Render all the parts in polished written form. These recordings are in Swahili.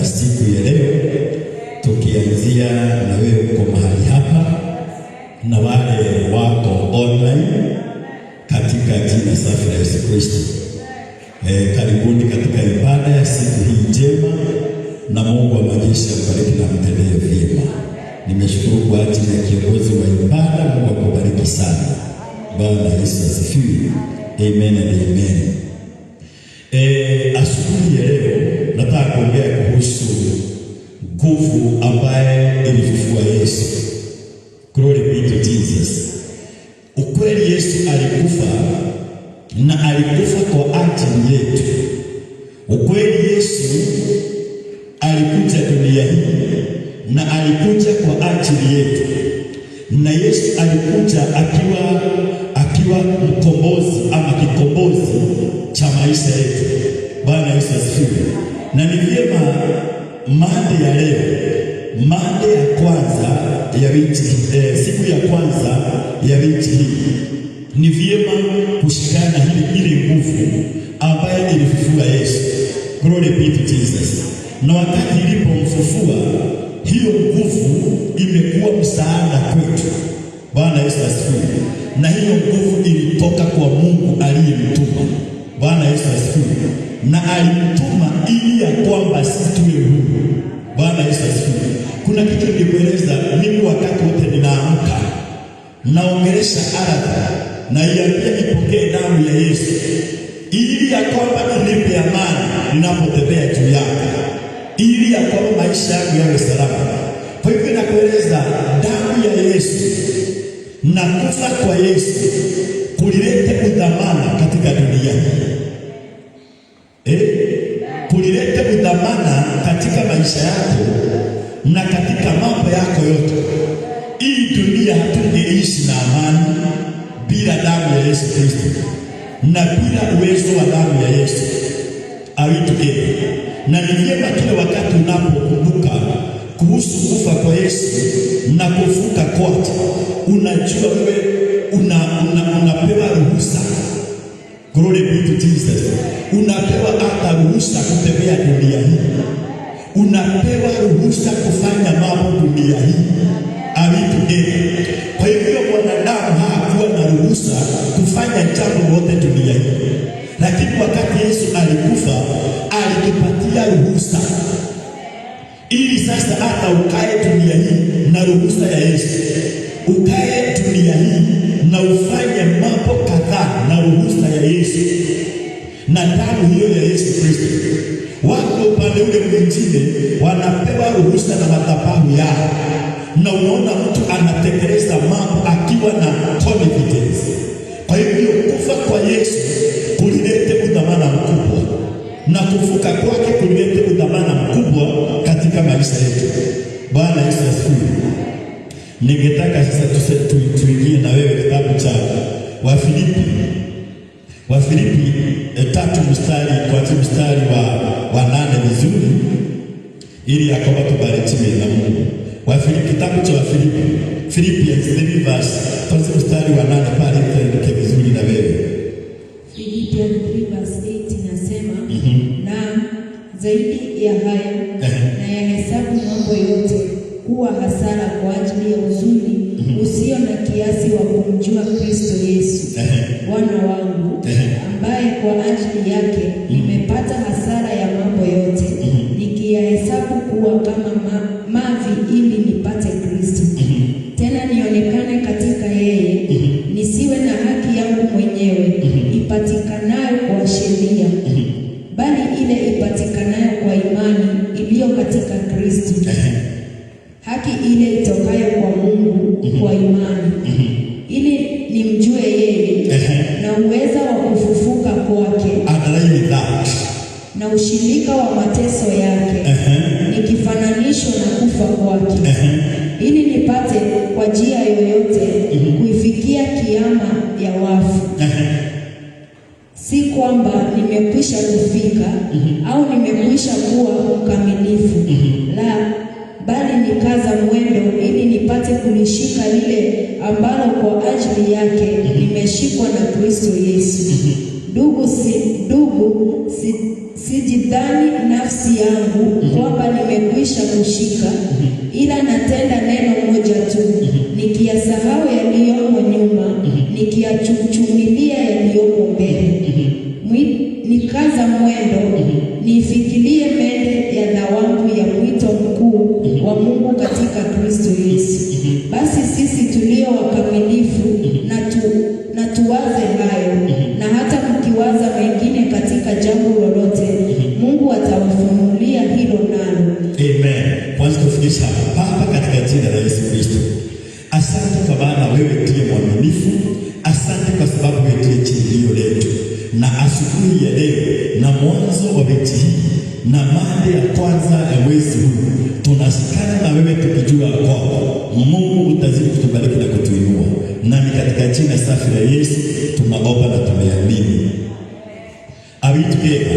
siku ya leo, tukianzia na wewe uko mahali hapa na wale wako online katika jina safi la Yesu Kristo. Karibuni katika ibada ya siku hii njema, na Mungu wa majeshi akubariki na mtendee vyema. Nimeshukuru kwa ajili ya kiongozi wa ibada. Mungu akubariki sana. Bwana Yesu asifiwe. Amen and amen. Asubuhi ya leo nataka kuongea kuhusu nguvu ambaye ilifufua Yesu. Glory be to Jesus. Ukweli Yesu alikufa na alikufa kwa ajili yetu. Ukweli Yesu alikuja dunia hii na alikuja kwa ajili yetu. Na Yesu alikuja akiwa mkombozi ama kikombozi cha maisha yetu. Bwana Yesu asifiwe. Na ni vyema mada ya leo, mada ya kwanza ya wiki, siku ya kwanza ya wiki hii, ni vyema kushikana ile nguvu ambayo ilifufua Yesu. Glory be to Jesus. Na wakati ilipomfufua, hiyo nguvu imekuwa msaada kwetu. Bwana Yesu asifiwe. Na hiyo nguvu ilitoka kwa Mungu aliyemtuma. Bwana Yesu asifiwe. Na alimtuma ili ya kwamba sisi tuwe huru. Bwana Yesu asifiwe. Kuna kitu nilikueleza mimi wakati wote ninaamka, naongelesha ardhi na iambia ipokee damu ya Yesu, ili ya kwamba inipe amani ninapotembea juu yake, ili ya kwamba maisha yangu yawe salama. Kwa hivyo nakueleza damu ya Yesu na kufa kwa Yesu kulilete udhamana katika dunia hii. Kulilete udhamana katika maisha yako na katika mambo yako yote. Hii dunia hatungeishi na amani bila damu ya Yesu Kristo na bila uwezo wa damu ya Yesu. Awituke. Na ni vyema kila wakati unapokumbuka kuhusu kufa kwa Yesu na kufuka kwake, unajua wewe unapewa ruhusa. Glory be to Jesus. Unapewa hata ruhusa kutembea dunia hii. Unapewa ruhusa kufanya mambo dunia hii. Awituke. Kwa hivyo mwanadamu hakuwa na ruhusa kufanya jambo lote dunia hii. Lakini wakati Yesu alikufa, alitupatia ruhusa. Ili sasa hata ukae dunia hii na ruhusa ya Yesu. Ukae dunia hii na ufanye mambo kadhaa na ruhusa ya Yesu. Na damu hiyo ya Yesu Kristo. Wako upande ule mwingine wanapewa ruhusa na madhabahu yao. Na unaona mtu anatekeleza mambo akiwa na confidence. Kwa hivyo kufa kwa Yesu kulilete udhamana mkubwa, na kufuka kwake kulilete udhamana mkubwa katika maisha yetu. Bwana Yesu asifiwe. Ningetaka sasa tuingie na wewe kitabu cha Wafilipi 3 mstari wa 8 vizuri, ili yakoba tubarikiwe na Mungu. Kitabu cha Philippians 3 verse mstari wa 8 pale tuelekee vizuri na wewe. Philippians 3 verse 8 inasema, na zaidi ya hayo na yahesabu mambo yote kuwa hasara kwa ajili ya uzuri usio na kiasi wa kumjua Kristo Yesu Bwana wangu, ambaye kwa ajili yake nimepata hasara ya mambo yote, nikiyahesabu kuwa kama mavi ili nipate Kristo, tena nionekane katika yeye, nisiwe na haki yangu mwenyewe ipatikanayo kwa sheria, bali ile ipatikanayo kwa imani iliyo katika Kristo, haki ile itokayo kwa Mungu kwa imani, ili nimjue yeye na uweza wa kufufuka kwake, na ushirika wa mateso yake, nikifananishwa na kufa kwake, ili nipate kwa njia yoyote kuifikia kiama ya wafu. Si kwamba nimekwisha kufika au nimekwisha kuwa mkamilifu, la, bali nikaza mwendo ili nipate kulishika lile ambalo kwa ajili yake nimeshikwa na Kristo Yesu. Ndugu, sijidhani nafsi yangu kwamba nimekwisha kushika, ila natenda neno moja tu, nikiyasahau yaliyomo nyuma, nikiyachuchumilia yaliyomo mbele. Nikaza mwendo, nifikirie mende ya thawabu ya mwito mkuu wa Mungu katika Kristo Yesu. Basi sisi tulio wakamilifu na tuwaze hayo, na hata mkiwaza mengine katika jambo lolote, Mungu atawafunulia hilo nalo. Amen. Kwanza tufikisha hapa katika jina la Yesu Kristo. Asante kwa maana wewe ndiye mwaminifu. Asante kwa sababu wewe ndiye kimbilio letu. Na asubuhi ya leo na mwanzo wa wiki hii na mada ya kwanza ya mwezi huu, tunashikana na wewe tukijua kwamba Mungu utazidi kutubariki na kutuinua. Na ni katika jina safi la Yesu tunaomba na tumeamini. Abitubeba,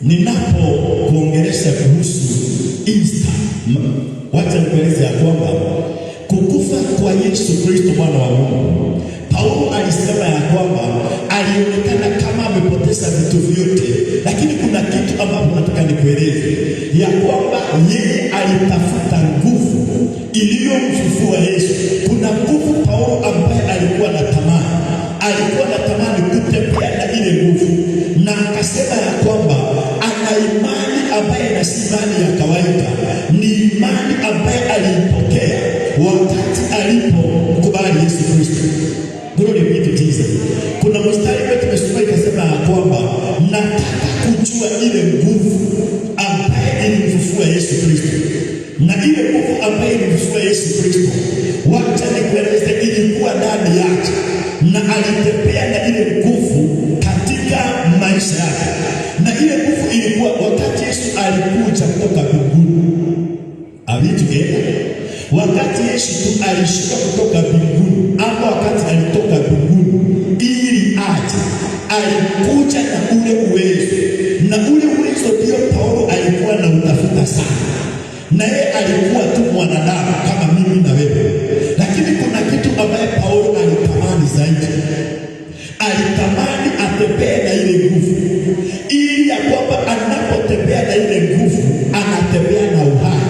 ninapokuongelesha kuhusu Easter, wacha nikueleze ya kwamba kukufa kwa Yesu Kristo mwana wa Mungu, Paulo alisema ya kwamba alionekana kama amepoteza vitu vyote, lakini kuna kitu ambacho nataka nikueleze ya kwamba yeye alitafuta nguvu iliyomfufua Yesu. Kuna nguvu Paulo ambaye alikuwa na tamani kutembea na ile nguvu, na akasema ya kwamba ana imani ambaye si imani ya kawaida, ni imani ambaye aliipokea wakati alipokubali Yesu Kristo. Glory be to Jesus. Kuna mstari wetu tumesoma ikasema ya kwamba nataka kujua ile nguvu ambaye ilimfufua Yesu Kristo. Na ile nguvu ambaye ilimfufua Yesu Kristo, wacha nikueleze, ilikuwa ndani yake na alitembea na ile nguvu katika maisha yake. Na ile nguvu ilikuwa wakati Yesu alikuja kutoka mbinguni. Alitoka wakati Yesu alishuka kutoka mbinguni, ama wakati alitoka mbinguni ili aje, alikuja na ule uwezo, na ule uwezo ndio Paulo alikuwa na utafuta sana. Na yeye alikuwa tu mwanadamu kama mimi na wewe, lakini kuna kitu ambaye Paulo alitamani zaidi. Alitamani atembee na ile nguvu, ili ya kwamba anapotembea na ile nguvu anatembea na uhai.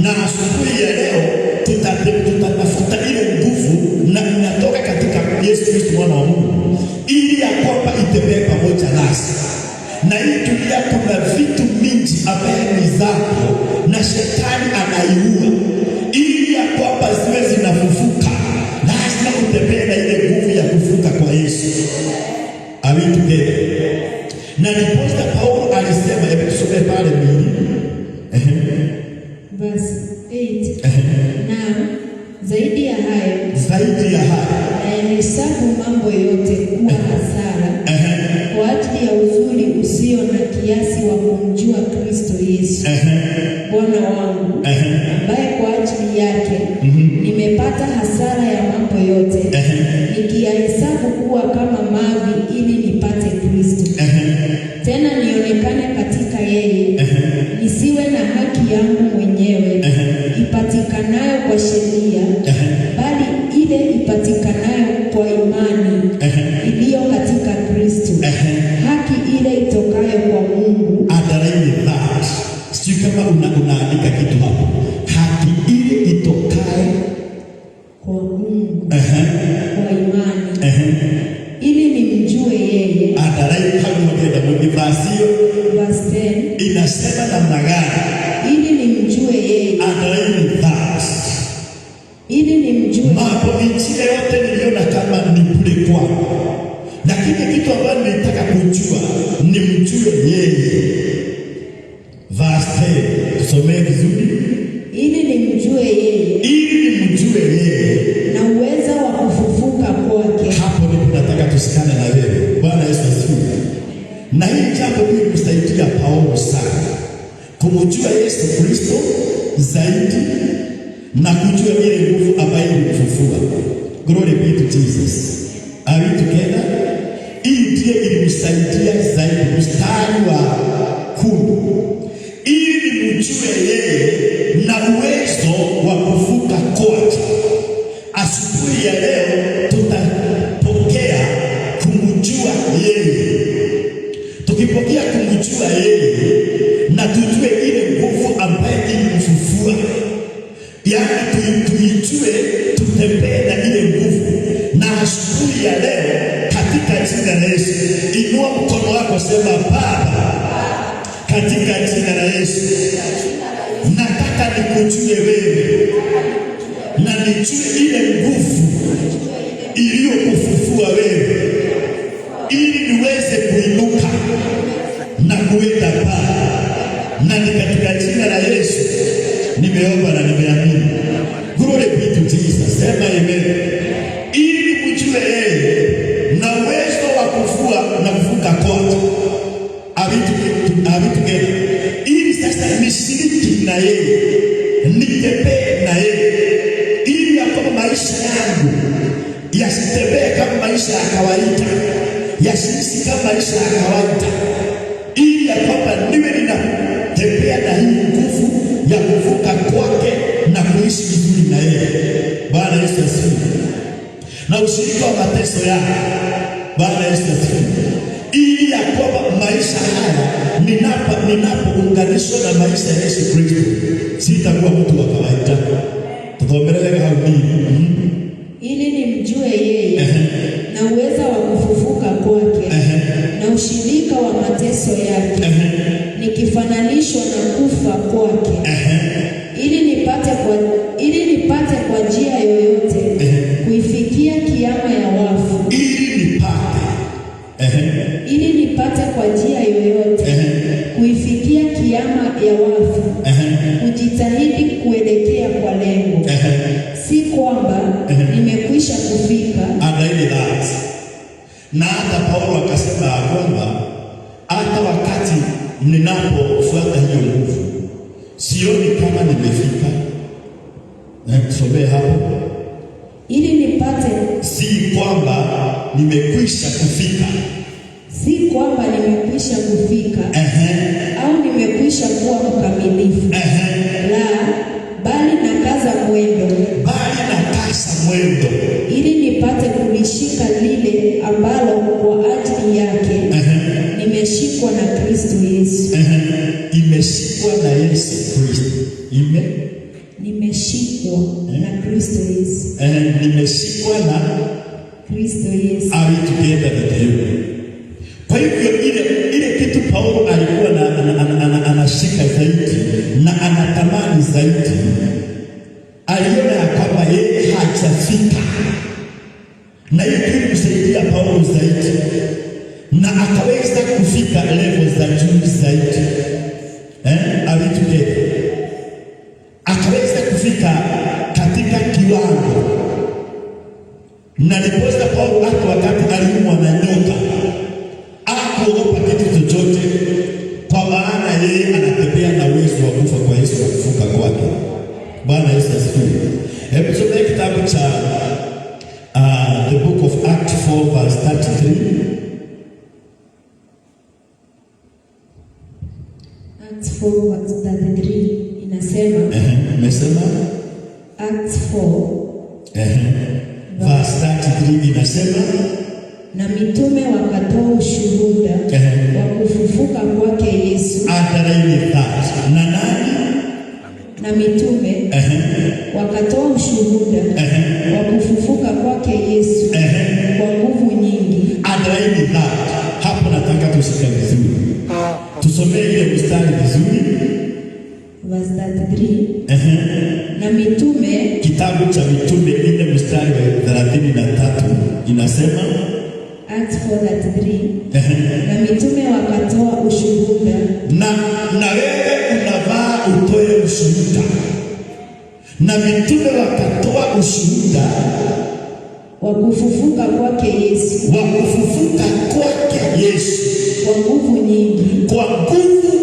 Na asubuhi ya leo tutatafuta ile nguvu, na inatoka katika Yesu Kristo mwana wa Mungu, ili ya kwamba itembee pamoja nasi. Na hii dunia kuna vitu mingi ambaye ni zako na shetani anaiua, ili ya kwamba ziwe zinafufuka, lazima utembee na ile nguvu ya kufuka kwa Yesu. Together. Na ndiposa Paulo alisema, hebu tusome pale mbili. Verse 8. Na zaidi ya hayo nayahesabu mambo yote kuwa hasara kwa ajili ya uzuri usio na kiasi wa kumjua Kristo Yesu Bwana wangu, ambaye kwa ajili yake nimepata hasara ya mambo yote, nikiyahesabu kuwa kama mavi ili nipate Kristo, tena nionekane katika yeye, nisiwe na haki yangu mwenyewe ipatikanayo kwa sheria, bali ile ipatikanayo kwa imani iliyo katika Kristo, haki ile itokayo kwa Mungu. Sijui kama unaandika kitu hapo. Haki ile itokayo kwa Mungu, kwa imani, ili nimjue yeye. Verse 10 inasema namna gani? Ili nimjue yeye. Ili nimjue. Mambo mengine yote niliona kama ni bure kwangu, lakini kitu ambacho nilitaka kujua ni mjue yeye. Verse 10, tusomee vizuri. Ili nimjue yeye na uweza wa kufufuka kwake. Hapo ndipo nataka tusikane na wewe. Bwana Yesu asifiwe. Na hii jambo hili kusaidia Paulo sana kumjua Yesu Kristo zaidi na kujua ile nguvu ambayo ilimfufua. Glory be to Jesus. Are we together? Hii ndiyo ilimsaidia zaidi. Mstari wa 10, ili mjue yeye na uwezo wa kufuka kwake. Asubuhi ya leo tutapokea kumjua yeye. Tukipokea kumjua yeye na tujue ile nguvu ambaye nataka nikujue wewe na nijue ile nguvu iliyokufufua wewe, ili niweze kuinuka na kuenda paa. Na ni katika jina la Yesu nimeomba na nimeamini. Glory be to Jesus. Sema amen. Ili nikujue yeye na uwezo wa kufua na kuvuka kote. Are we together? Ili sasa nishiriki na yeye, nitembee na yeye, ili ya kwamba maisha yangu yasitembee kama maisha ya kawaida, yasiishi kama maisha ya kawaida, ili ya kwamba niwe ninatembea na hii nguvu ya kuvuka kwake na kuishi vizuri na yeye. Bwana Yesu asifiwe. Na ushirika wa mateso yake. Bwana Yesu asifiwe. Ili ya kwamba maisha haya ninapounganishwa na maisha ya Yesu Kristo, sitakuwa mtu wa kawaida. Tutaombelea haubiri. Ili nimjue yeye na uweza wa kufufuka kwake na ushirika wa mateso yake, nikifananishwa na kufa kwake, ili nipate kwa njia yoyote kuifikia kiama ya wafu. Ili nipate kwa njia yoyote kuifikia kiama ya wafu, kujitahidi kuelekea kwa lengo, si kwamba nimekwisha kufika. Na hata Paulo akasema kwamba hata wakati ninapofuata hiyo nguvu sioni kama nimefika. Tusomee hapo. Ili nipate, si kwamba nimekwisha kufika, si kwamba nimekwisha kufika au nimekwisha kuwa mkamilifu, la, bali nakaza mwendo, ili nipate kulishika lile ambalo kwa ajili yake nimeshikwa na Kristo Yesu. Imeshikwa na Yesu Kristo. Nimeshikwa na Kristo Yesu. Nimeshikwa na Kristo Yesu. Are we together with you? Kwa hivyo ile kitu Paulo alikuwa anashika zaidi na anatamani zaidi, aliona ya kwamba yeye hajafika, na hiyo ilimsaidia Paulo zaidi, na akaweza kufika level za juu zaidi. Are we together? Akaweza kufika katika kiwango, na ndiposa Paulo hata wakati aliumwa na nyoka hakuogopa kitu chochote, kwa maana yeye anatembea na uwezo wa kufa kwa Yesu na kufuka kwake. Bwana Yesu asifiwe. Hebu tusome kitabu cha the book of Acts 4 verse 33. Acts 4 verse 33 inasema, Umesema? Acts 4 verse 33 inasema, na mitume wakatoa ushuhuda wa kufufuka kwake Yesu. Na nani? Na mitume wakatoa ushuhuda wa kufufuka kwake Yesu kwa nguvu nyingi. Hapo nataka tusike vizuri. Tusomee ile mstari vizuri. Verse 33. Na mitume, kitabu cha Mitume ile mstari wa 33 inasema, Acts 4:33. Na mitume wakatoa ushuhuda. Na wewe unavaa utoe ushuhuda. Na mitume wakatoa ushuhuda wa kufufuka kwake Yesu. Wa kufufuka kwake Yesu. Kwa nguvu nyingi. Kwa nguvu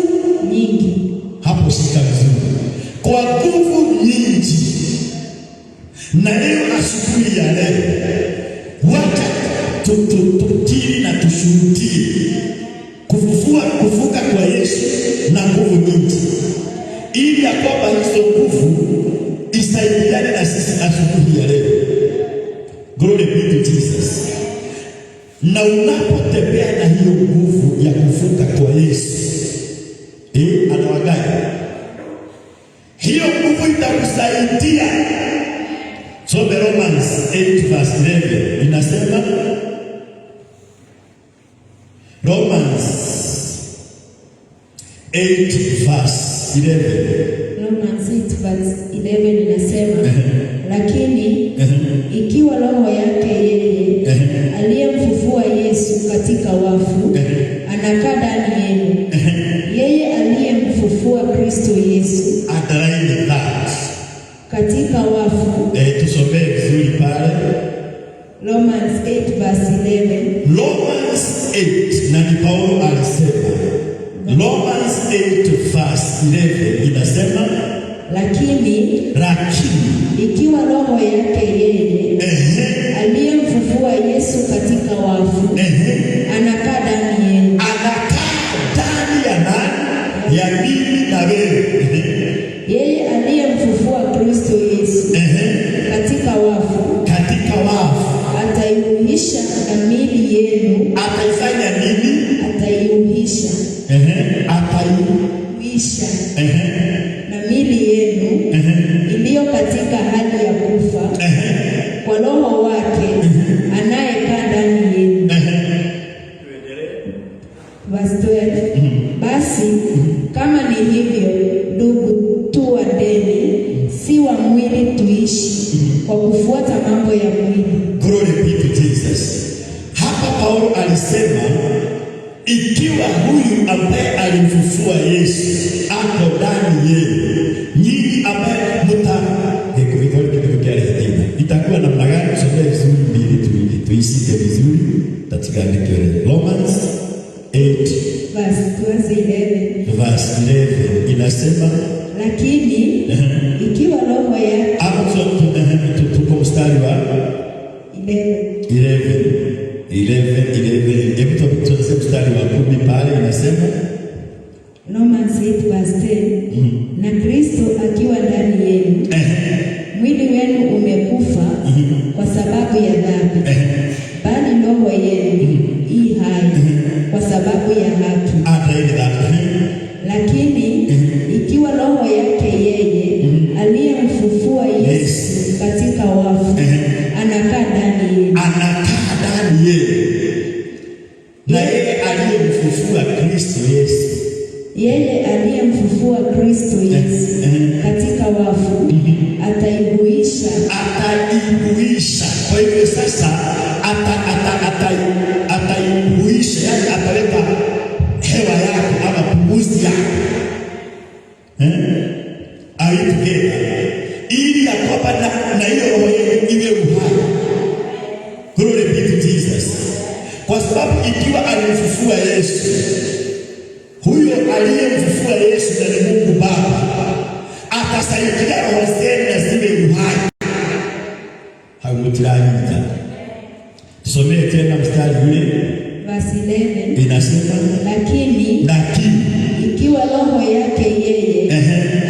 nyingi. Hapo shika vizuri. Kwa nguvu nyingi. Na leo asubuhi ya leo tukiri na tushuhudie kufufuka kwa Yesu na nguvu nyingi, ili ya kwamba hizo nguvu isaidiane na sisi asubuhi ya leo. Glory be to Jesus. Na unapotembea na hiyo nguvu ya kufufuka kwa Yesu, anawagaya hiyo nguvu itakusaidia. So the Romans 8 verse 11 inasema, Romans 8 verse 11. Romans 8 verse 11 inasema lakini ikiwa roho yake yeye aliyemfufua Yesu katika wafu anakaa ndani yenu, yeye aliyemfufua Kristo Yesu underline that katika wafu. Tusomee vizuri pale Romans 8 verse 11. Romans 8 na ni Paulo alisema. Romans 8 verse 11 inasema lakini ikiwa roho yake yeye aliyemfufua Yesu katika wafu anakaa ndani yenu. Anakaa ndani ya nani? Ya mimi na wewe. Yeye aliyemfufua Kristo Yesu katika wafu ataiuisha na miili yenu. Ataifanya nini? Ataiuisha. Ataiuisha na miili yenu iliyo katika hali ya kufa kwa roho wake anayekaa ndani yenu. Verse 12. Basi kama ni hivyo, ndugu, tu wa deni, si wa mwili tuishi kwa kufuata mambo ya mwili. Glory be to Jesus. Hapa Paulo alisema ikiwa huyu ambaye alimfufua Yesu ako ndani yenu, nyinyi ambaye itakuwa namna gani? Tusome vizuri mbili tuisike vizuri katika andiko la Romans 8 verse 11 inasema lakini ikiwa roho yake tuko mstari wa 11 hebu tuanze mstari wa 10 pale inasema Romans 8 verse 10 na Kristo akiwa ndani yenu mwili wenu umekufa kwa sababu ya dhambi, bali roho yenu i hai kwa sababu ya haki. Lakini ikiwa roho yake yeye aliyemfufua Yesu katika wafu anakaa ndani yenu, na yeye aliyemfufua Kristo Yesu, yeye aliyemfufua Kristo Yesu katika wafu ataihuisha. Kwa hivyo sasa ataihuisha, yani ataleta hewa yako ama pumzi yako aitugea, ili ya kwamba na hiyo roho yenu iwe uhai. Glory be to Jesus. Kwa sababu ikiwa alimfufua Yesu, huyo aliyemfufua Yesu na ni Mungu Baba, atasaidia roho zenu na ziwe uhai. Hamutirajita. Tusomee tena mstari ule. Verse 11. Inasema lakini ikiwa roho yake yeye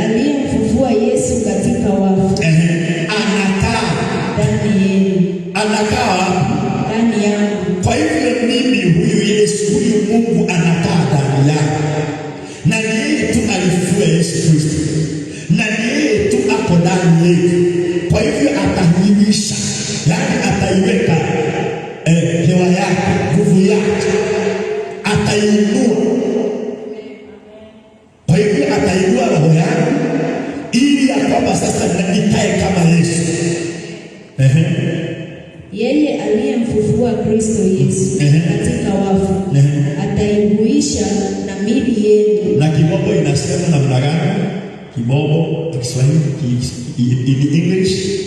aliyemfufua Yesu katika wafu anakaa ndani yenu, anakaa ndani yangu. Kwa hivyo mimi huyu Yesu, huyu Mungu anakaa ndani yangu, na yeye tu alifufua Yesu Kristo, na yeye tu ako ndani yetu. Kwa hivyo atahuisha, yani ataiweka hewa yake, nguvu yake atainua. Kwa hivyo atainua roho yangu ili ya kwamba sasa nikae kama Yesu. Yeye aliyemfufua Kristo Yesu katika wafu ataihuisha na miili yenu. Na kimombo inasema namna gani? Kimombo, Kiswahili, in English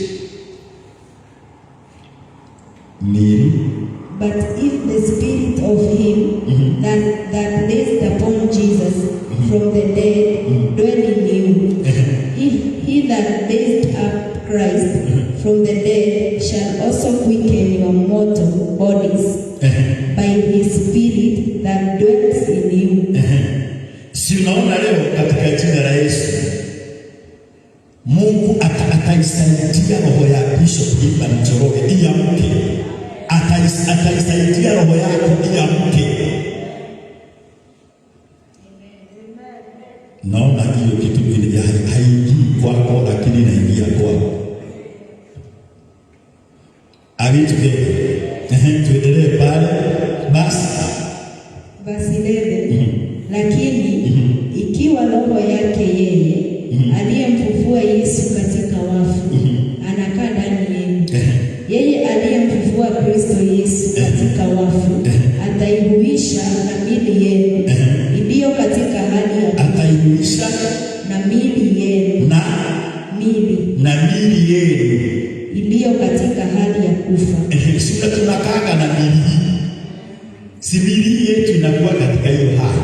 mean. But if the spirit of him that raised upon Jesus from the dead dwell in you, he that raised up Christ from the dead shall also quicken your mortal bodies by his spirit that dwells in you. Si unaona leo katika jina la Yesu Mungu ataisaidia roho ya Bishop Hilda Njoroge iamke. Ataisaidia roho yako iamke. Naona hiyo kitu ile haingii kwako, lakini inaingia kwako. Tuendelee pale basi. Verse 11. Lakini wafu anakaa ndani yenu. Yeye aliyemfufua Kristo Yesu katika wafu ataihuisha na miili yenu iliyo katika hali ya kufa. Ataihuisha na miili yenu na miili yenu iliyo katika hali ya kufa. Sio tunakanga na miili. Si miili yetu inakuwa katika hiyo hali.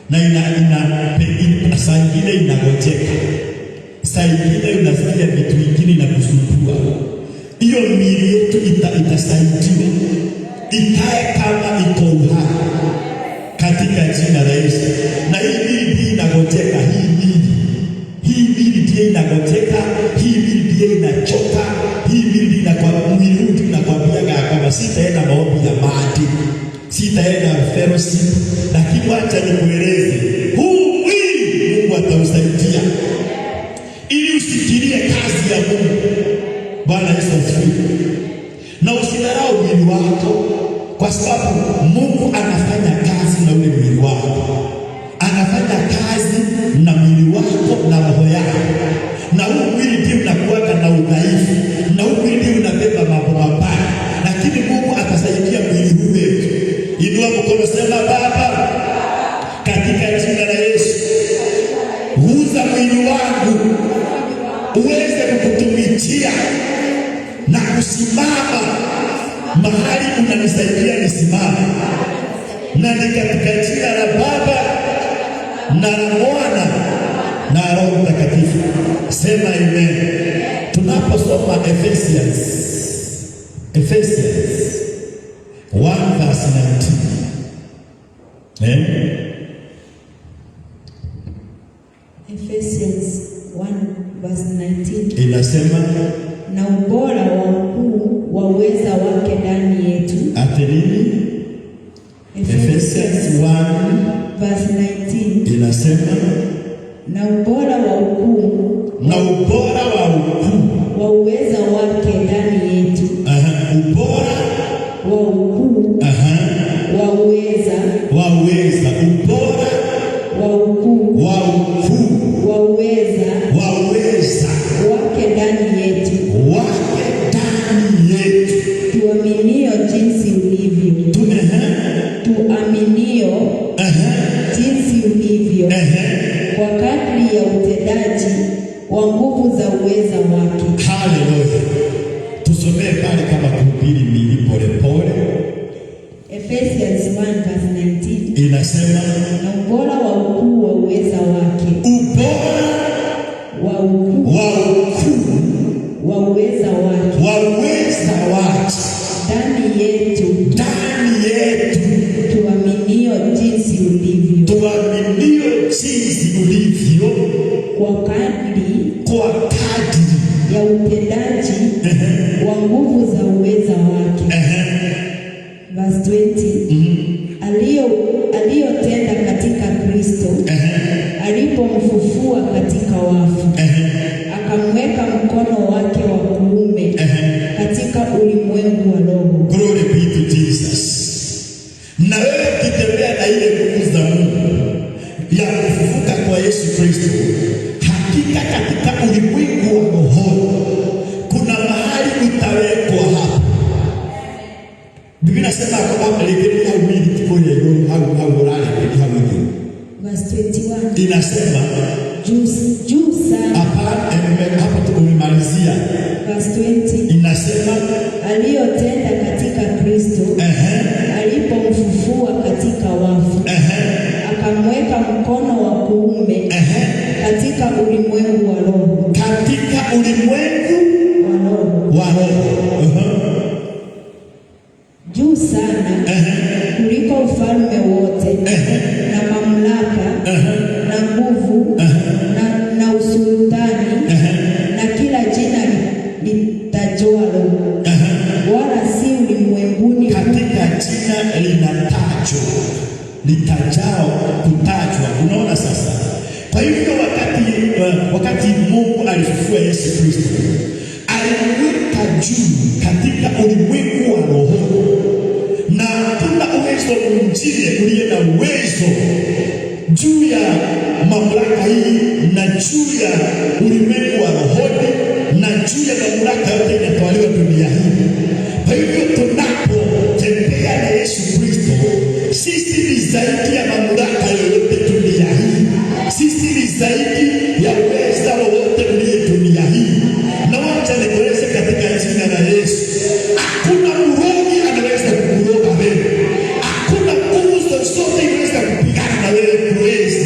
Na ina saa ingine inagojeka. Saa ingine unasikia vitu vingine na kusumbua. Hiyo miili yetu itasaidiwa. Ikae kama iko uhai katika jina la Yesu. Na hii miili inagojeka, hii miili ndiyo inagojeka, hii miili ndiyo inachoka, hii miili mwili huu tunakwambiaga kwamba sitaenda maombi ya maji, sitaenda fellowship, lakini wacha nikueleze, huu mwili Mungu atausaidia ili usikirie kazi ya Mungu. Bwana Yesu asifiwe. Na usidharau mwili wako, kwa sababu Mungu anafanya kazi na ule mwili wako. Anafanya kazi na mwili wako na roho yako. Na huu mwili ndio unakuwa na udhaifu, na huu mwili ndio unabeba mambo mabaya, lakini Mungu atasaidia mwili huu wetu. Inua mkono, sema Baba, katika jina la Yesu, huza mwili wangu uweze kukutumikia na kusimama mahali unanisaidia nisimame. Na ni katika jina la Baba na la Mwana na Roho Mtakatifu. Sema amen. Tunaposoma Ephesians 1:19. Ephesians 1:19 inasema, na ubora wa ukuu wa uweza wake ndani yetu. Ati nini? Ephesians 1:19 inasema, na ubora wa ukuu wa uweza wake ndani yetu. Ubora wa ukuu wa uweza ubora wa ukuu wa uweza wake ndani yetu, tuaminio jinsi ulivyo, jinsi ulivyo kwa kadri ya utendaji wa nguvu za uweza wake. Haleluya. Tusomee pale kama kuhubiri mili pole pole. Ephesians 1:19 inasema, na ubora wa ukuu wa uweza wake, wa uweza wake ndani yetu, tuaminio jinsi ulivyo kwa kadri ya utendaji wa nguvu za uweza wake. Verse 20 aliyotenda katika Kristo alipomfufua katika wafu, akamweka mkono wake wa kuume katika ulimwengu wa roho. Glory be to Jesus. Na wewe ukitembea na ile nguvu za Mungu ya kufufuka kwa Yesu Kristo, hakika katika ulimwengu wa roho kuna mahali utawekwa hapa. Biblia inasema kwamba lekelea mwili kikoje au ulale kwa mwili. Verse 21 inasema juu sana. Hapa tumemalizia. Verse 20 inasema aliyotenda katika Kristo alipomfufua katika wafu, akamweka mkono wa kuume katika ulimwengu wa roho. Katika ulimwengu wa roho. Juu sana kuliko ufalme wote na mamlaka na nguvu na usultani na kila jina litajwalo, wala si ulimwenguni. Katika jina litajao kutajwa. Unaona sasa? Kwa hivyo wakati Mungu alifufua Yesu Kristo, alimweka juu katika ulimwengu wa roho, na kuna uwezo mwingine uliye na uwezo juu ya mamlaka hii na juu ya ulimwengu wa rohoni juu ya mamlaka yote inatawaliwa dunia hii. Kwa hivyo tunapotembea na Yesu Kristo, sisi ni zaidi ya mamlaka yoyote dunia hii. Sisi ni zaidi ya uweza wowote uliye dunia hii. Na wacha nikueleze katika jina la Yesu, hakuna mrogi anaweza kukuroga wewe. Hakuna nguvu zozote inaweza kupigana na wewe kuwezi.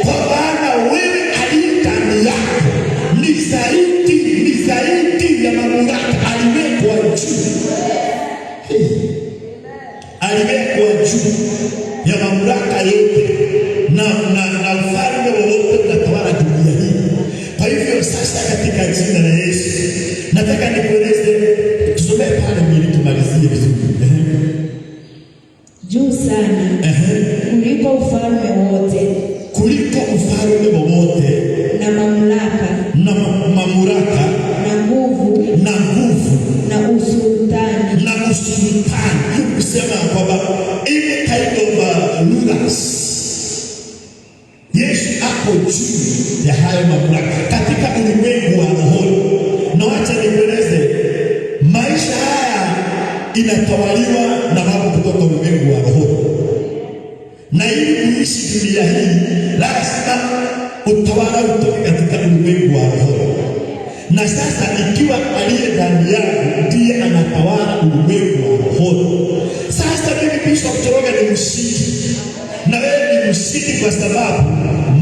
Kwa maana wewe aliye ndani yako ni zaidi ya mamlaka. Aliwekwa juu. Aliwekwa juu ya mamlaka yote na ufalme wowote unatawala dunia hii. Kwa hivyo sasa katika jina la Yesu nataka nikueleze, tusome pale ili tumalizie vizuri. Juu sana kuliko ufalme wote, kuliko ufalme wowote na mamlaka na nguvu na usultani. Kusema kwamba ile kind of rulers, Yesu ako juu ya hayo mamlaka katika ulimwengu wa roho. Na wacha nikueleze, maisha haya inatawaliwa na mambo kutoka ulimwengu wa roho. Na ili kuishi dunia hii lazima utawala utoke katika ulimwengu wa roho. Na sasa ikiwa aliye ndani yako ndiye anatawala ulimwengu wa roho, sasa mimi Bishop Njoroge ni mshindi na wewe ni mshindi, kwa sababu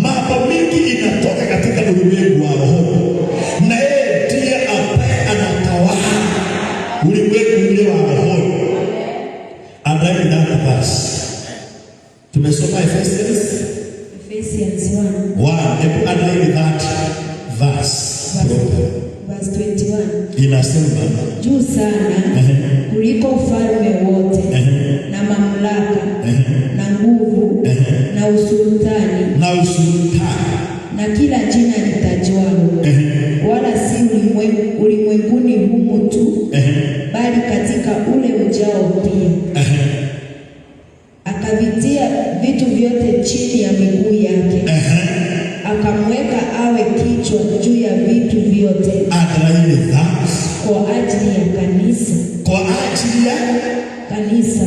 mambo mengi inatoka katika ulimwengu wa roho, na yeye ndiye ambaye anatawala ulimwengu ule wa roho. Angalia that verse. Tumesoma Ephesians 1. Hebu angalia that verse. Verse 21. Inasema juu sana kuliko ufalme wote na mamlaka na nguvu na usultani na kila jina litajwalo, wala si ulimwenguni humu tu, bali katika ule ujao pia. Akavitia vitu vyote chini ya miguu yake, akamweka awe kichwa juu ya vitu vyote kwa ajili ya kanisa.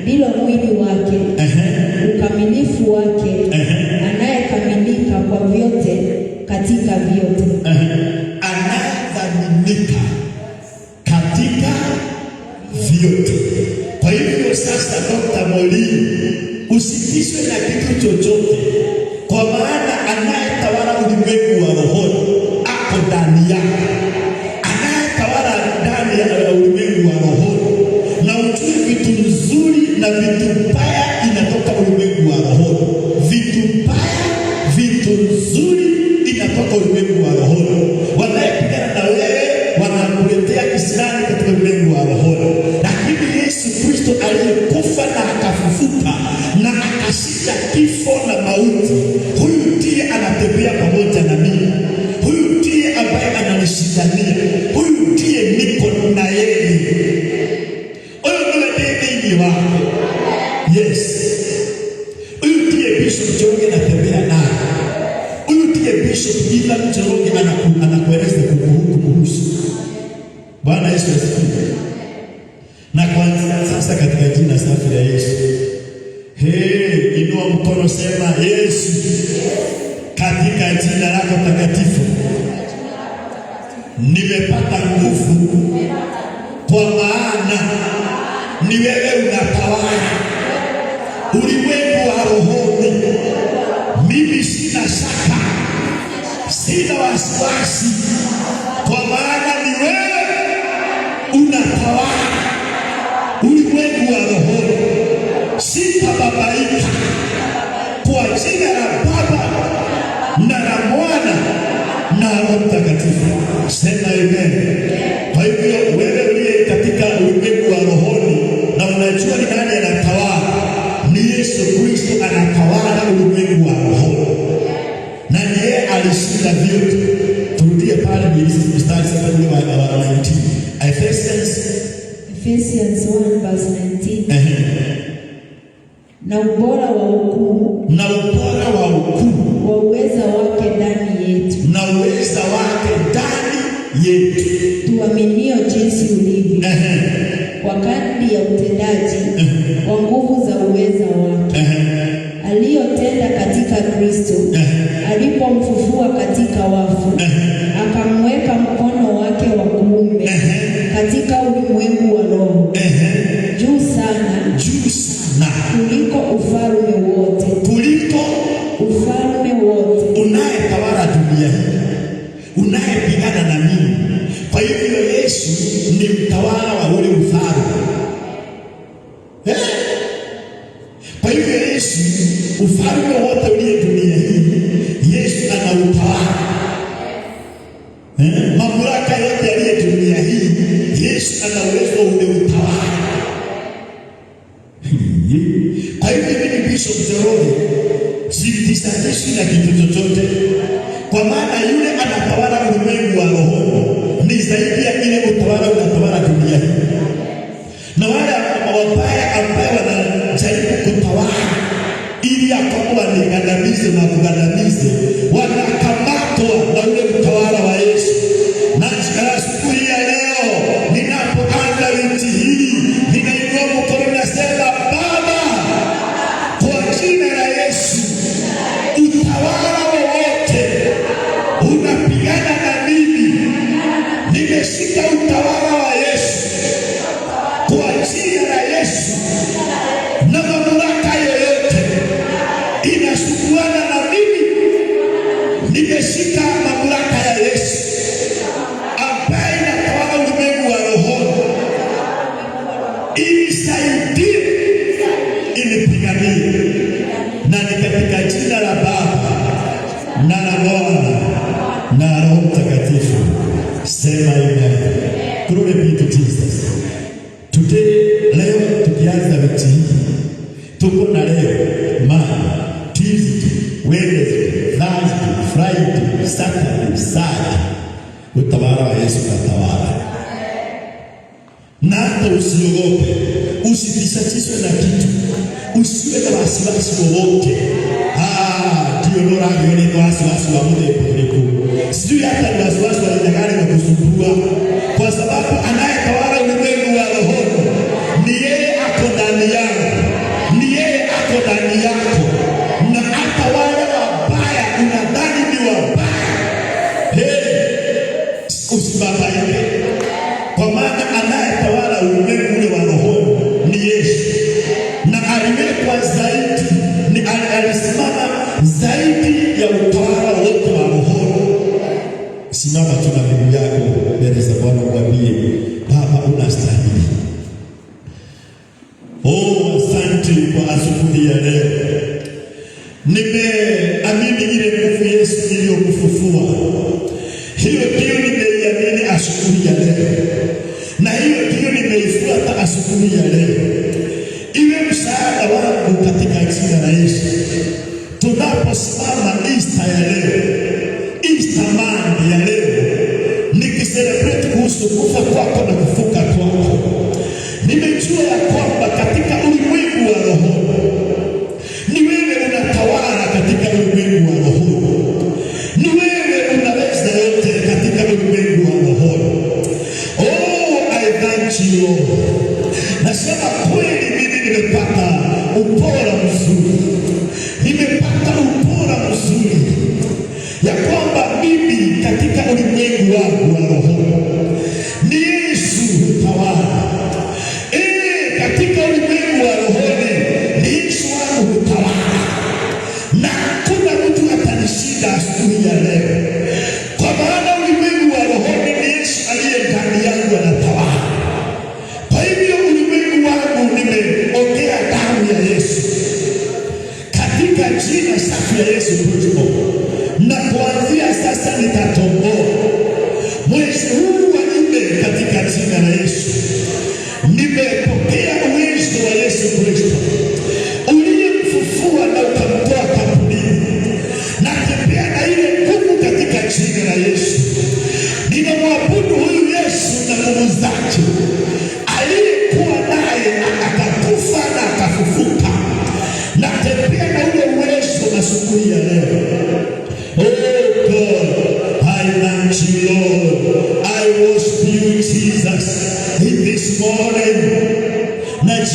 Ndilo mwili wake, ukamilifu wake, anayekamilika kwa vyote katika vyote. Anayekamilika katika vyote. Kwa hivyo sasa, Dr. Molini, usitishwe na kitu chochote, kwa maana anayetawala ulimwengu wa roho ako ndani yako. Anayetawala ndani ya ulimwengu wa roho, na ujue vitu nzuri na vitu mbaya inatoka ulimwengu wa roho. Vitu mbaya, vitu nzuri inatoka ulimwengu wa roho. Wanayepigana na wewe wanakuletea kisirani katika ulimwengu wa roho. Lakini Yesu Kristo aliyekufa na akafufuka na akashinda kifo na mauti, huyu ndiye anatembea pamoja na mimi. Huyu ndiye ambaye ananishindania. Huyu ndiye niko na yeye. Huyu ndiye mimi wako. Yes. Huyu ndiye Bishop Njoroge anatembea naye. Huyu ndiye Bishop Njoroge anakueleza kuhusu. Bwana Yesu asifiwe. Na kwanza sasa katika jina safi la Yesu, inua mkono, sema Yesu, katika jina lako takatifu nimepata nguvu, kwa maana ni wewe unatawala ulimwengu wa rohoni. Mimi sina shaka, sina wasiwasi, kwa maana ni wewe unatawala ulimwengu wa rohoni. Sitababaika, kwa jina la Baba na la Mwana na Roho Mtakatifu. Sema amen. Kwa hivyo wewe uliye katika ulimwengu wa rohoni na unajua ni nani anatawala, ni Yesu Kristo anatawala ulimwengu wa rohoni, na yeye alishinda vyote. Turudie pale mstari sasa ule wa 19. Ephesians 1 verse 19. Na ubora wa ukuu wa uweza wake ndani yetu, na uweza wake ndani yetu tuaminio jinsi ulivyo, kwa kadri ya utendaji wa nguvu za uweza wake, aliyotenda katika Kristo alipomfufua katika wafu, akamweka mkono wake wa kuume katika ulimwengu wa roho, juu sana kuliko ufalme wote, unayetawala dunia hii, unayepigana na mimi. Kwa hivyo Yesu ni mtawala wa ule ufalme. Kwa hivyo Yesu, ufalme wote uliye dunia hii, Yesu anautawala. Mamlaka yote yaliye dunia hii, Yesu ana uwezo ule utawala. Kwa hivyo mimi Bishop Njoroge sitisatishi na kitu chochote, kwa maana yule anatawala ulimwengu wa roho ni zaidi ya ile utawala unatawala dunia hii. Na wale wabaya ambao wanajaribu kutawala ili ya kwamba wanigandamize na kugandamize, wanakamatwa na ule utawala wa Yesu. Na siku hii ya leo ninapoanza wiki hii, ninainua mkono nasema, Baba, kwa jina la Yesu, utawala wowote unapigana na mimi, nimeshika utawala wa Yesu kwa jina la Yesu. Na mamlaka yoyote inasukuana na mimi, nimeshika mamlaka ya Yesu ambaye inatawala ulimwengu wa roho, inisaidie, inipiganie. Na ni katika jina la Baba na la Mwana na Roho Mtakatifu. Sema amen. Glory be to Jesus. Today, leo tukianza wiki hii, tuko na leo Monday, Tuesday, Wednesday, Thursday, Friday, Saturday, Sunday. Utawala wa Yesu katawala. Na hata usiogope, usitishatishwe na kitu, usiwe na wasiwasi wowote. Ndio nora yule kwa wasiwasi wa muda mrefu. Sijui hata ni wasiwasi wa aina gani wa kusumbua, kwa sababu anayetawala ulimwengu wa roho ni yeye ako ndani yako, ni yeye ako ndani yako. Na hata wale wabaya unadhani ni wabaya, usibabaike, kwa maana anayetawala ulimwengu ule wa roho ni Yesu. Na aliwekwa zaidi, ni alisimama zaidi ya utawala wote wa roho. Simama tu na miguu yako mbele za Bwana, mwambie, Baba, unastahili. Asante kwa asubuhi ya leo. Nimeamini ile nguvu Yesu iliyokufufua. Hiyo ndio nimeiamini asubuhi ya leo, na hiyo ndio nimeifuata asubuhi ya leo. Iwe msaada wangu katika jina la Yesu. Tunaposimama Easter ya leo, Easter Monday ya leo, nikiselebrate kuhusu kufa kwako na kufuka kwako, nimejua ya kwamba katika ulimwengu wa roho ni wewe unatawala. Katika ulimwengu wa roho ni wewe unaweza yote. Katika ulimwengu wa roho, I thank you Lord. Nasema kweli mimi nimepata upora mzuri, nimepata upora mzuri ya kwamba mimi katika ulimwengu wangu wa roho ni Yesu utawala. Katika ulimwengu wa roho ni Yesu wangu utawala, na hakuna mtu atanishinda asubuhi ya leo, kwa maana ulimwengu wa roho ni Yesu aliye ndani yangu anatawala. Kwa hivyo ulimwengu wangu nimeongea damu ya Yesu katika jina safi ya Yesu Kristo, na kuanzia sasa nitatomboa mwezi huu wa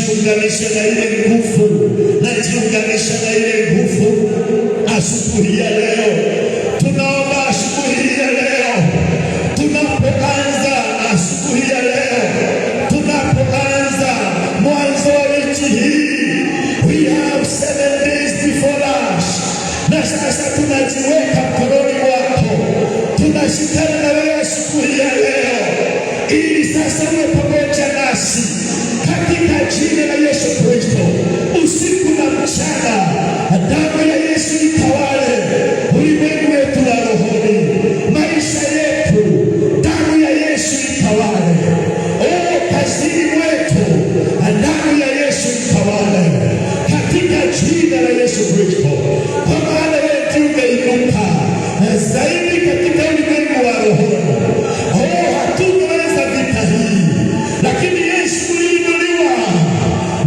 najiunganisha na ile nguvu, najiunganisha na ile nguvu asubuhi ya leo. Tunaomba asubuhi ya leo, tunapoanza asubuhi ya leo, tunapoanza mwanzo wa wiki hii, we have 7 days before us, na sasa tunajiweka mkononi mwako, tunashikana na wewe asubuhi ya leo, ili sasa uwe pamoja nasi katika jina la Yesu Kristo. Usiku na mchana, damu ya Yesu itawale ulimwengu wetu wa rohoni, maisha yetu, damu ya Yesu itawale. Kazini mwetu, damu ya Yesu itawale katika jina la Yesu Kristo, kwa maana wetu umeinuka zaidi katika ulimwengu wa rohoni. Hatungeweza vita hii, lakini Yesu uliinuliwa.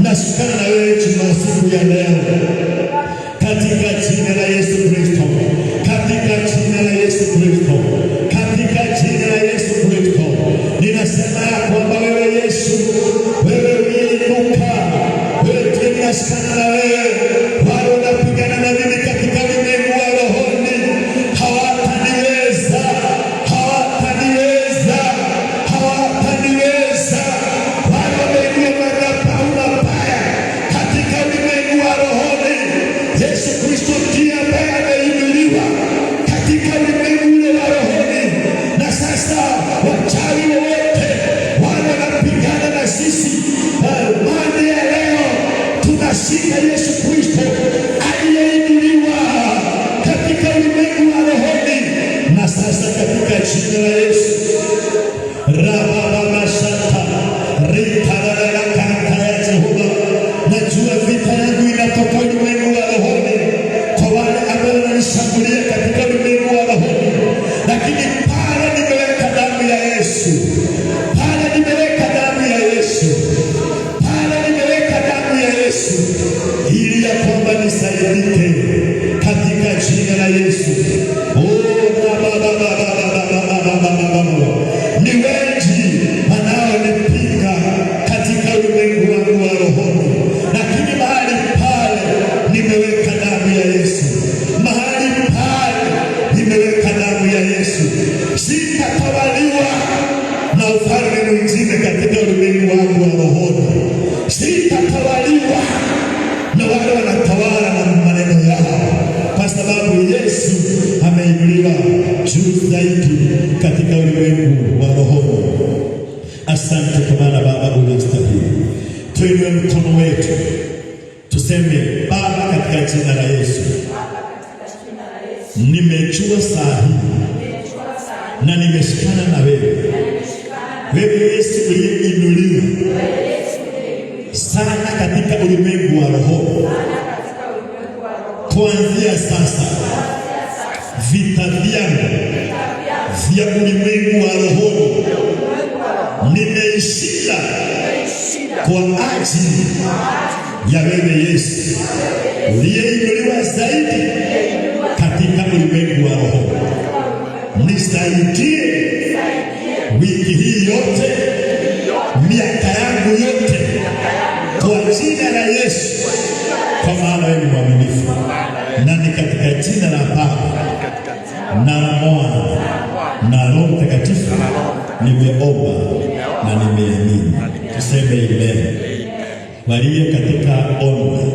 Nashikana na wewe siku ya leo katika jina la Yesu Kristo, katika jina la Yesu Kristo, katika jina la Yesu Kristo. Ninasema ya kwamba wewe Yesu, wewe uliinuka, wewe tunashikana na wewe. Wale wanapigana na mimi katika ulimwengu wa rohoni hawataniweza, hawataniweza, hawataniweza. Wale wameinua madhabahu mabaya katika ulimwengu wa rohoni, Yesu Kristo ndiye ambaye ameinuliwa katika ulimwengu ule wa rohoni. Na sasa wachawi wote wale wanapigana na sisi, maana ya leo tunashika Yesu Kristo aliyeinuliwa katika ulimwengu wa rohoni. Na sasa katika jina la Yesu, rabababashata ritarararaka ya Jehova, najua vita yangu inatoka ulimwengu wa rohoni kwa wale ambao wananishambulia katika ulimwengu wa rohoni, lakini pale nimeweka damu ya Yesu, pale nimeweka damu ya Yesu, pale nimeweka damu ya Yesu, ili ya kwamba nisaidike katika jina la Yesu. Ni wengi wanaonipinga katika ulimwengu wangu wa rohoni, lakini mahali pale nimeweka damu ya Yesu, mahali pale nimeweka damu ya Yesu. Sitatawaliwa na ufalme mwingine katika ulimwengu wangu wa rohoni, sitatawaliwa na wale wanatawala na maneno yao, kwa sababu Yesu ameinuliwa juu zaidi katika ulimwengu wa rohoni. Asante kwa maana Baba unastahili. Tuinue mkono wetu tuseme, Baba, katika jina la Yesu, nimejua saa hii na nimeshikana na wewe, wewe Yesu uliyeinuliwa sana katika ulimwengu wa rohoni. Kuanzia sasa vita vyangu vya ulimwengu wa rohoni nimeishinda kwa ajili ya wewe Yesu uliyeinuliwa zaidi katika ulimwengu wa rohoni. Nisaidie wiki hii yote, miaka yangu yote, kwa jina la Yesu, kwa maana wewe ni mwaminifu. Na ni katika jina la Baba na la Mwana na Roho Mtakatifu nimeomba na nimeamini. Tuseme amen. Walio katika online,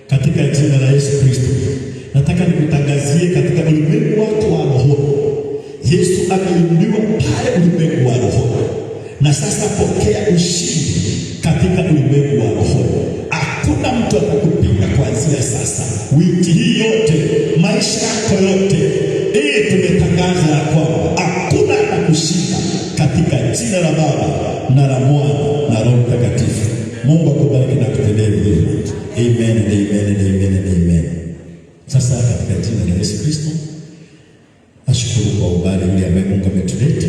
katika jina la Yesu Kristo, nataka nikutangazie katika ulimwengu wako wa roho, Yesu ameinuliwa pale ulimwengu wa roho. Na sasa pokea ushindi katika ulimwengu wa roho. Hakuna mtu atakupinga kuanzia sasa, wiki hii yote, maisha yako yote. Tumetangaza ya kwamba hakuna atakushinda katika jina la Baba na la Mwana na Roho Mtakatifu. Mungu akubariki na kutendea vizuri. Amen and amen and amen and amen. Sasa katika jina la Yesu Kristo, ashukuru kwa ubali ule ambaye Mungu ametuleta,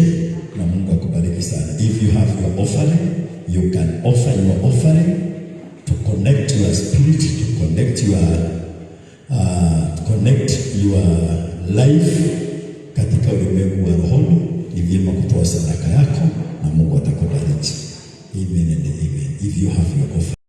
na Mungu akubariki sana. If you have your offering, you can offer your offering to connect your spirit, to connect your life katika ulimwengu wa rohoni. Ni vyema kutoa sadaka yako na Mungu atakubariki. Amen and amen. If you have your offering.